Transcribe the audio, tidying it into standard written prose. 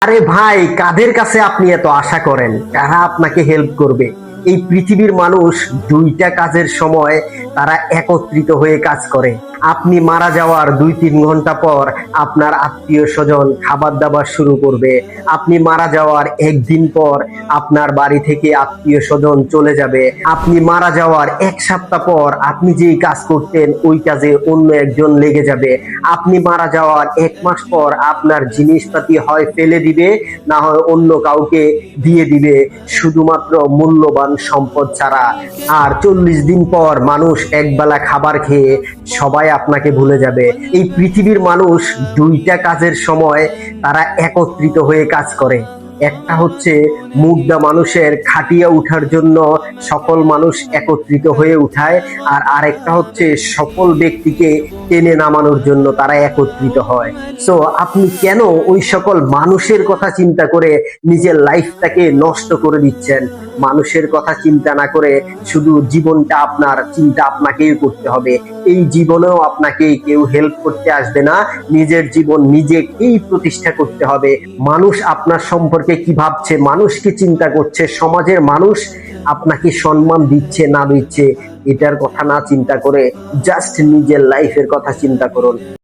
আরে ভাই, কাদের কাছে আপনি এত আশা করেন? কারা আপনাকে হেল্প করবে? এই পৃথিবীর মানুষ দুইটা কাজের সময় তারা একত্রিত হয়ে কাজ করে। আপনি মারা যাওয়ার 2-3 ঘন্টা পর আপনার আত্মীয় স্বজন খাবার দাবার শুরু করবে। আপনি মারা যাওয়ার একদিন পর আপনার বাড়ি থেকে আত্মীয় স্বজন চলে যাবে। আপনি মারা যাওয়ার 1 সপ্তাহ পর আপনি যেই কাজ করতেন ওই কাজে অন্য একজন লেগে যাবে। আপনি মারা যাওয়ার 1 মাস পর আপনার জিনিসপাতি হয় ফেলে দিবে, না হয় অন্য কাউকে দিয়ে দিবে, শুধুমাত্র মূল্যবান সম্পদ ছাড়া। আর 40 দিন পর মানুষ একবেলা খাবার খেয়ে সবাই আপনাকে ভুলে যাবে। এই পৃথিবীর মানুষ দুইটা কাজের সময় তারা একত্রিত হয়ে কাজ করে। একটা হচ্ছে মুগ্ধা মানুষের খাটিয়া উঠার জন্য সকল মানুষ একত্রিত হয়ে উঠায়, আর আরেকটা হচ্ছে সকল ব্যক্তিকে টেনে নামানোর জন্য তারা একত্রিত হয়। সো আপনি কেন ওই সকল মানুষের কথা চিন্তা করে নিজের লাইফটাকে নষ্ট করে দিচ্ছেন? মানুষের কথা চিন্তা না করে শুধু জীবনটা আপনার চিন্তা আপনাকেই করতে হবে। এই জীবনেও আপনাকে কেউ হেল্প করতে আসবে না, নিজের জীবন নিজেকেই প্রতিষ্ঠা করতে হবে। মানুষ আপনার সম্পর্কে কি ভাবছে, মানুষ কি চিন্তা করছে, সমাজের মানুষ আপনাকে সম্মান দিচ্ছে না দিচ্ছে, এটার কথা না চিন্তা করে জাস্ট নিজের লাইফের কথা চিন্তা করুন।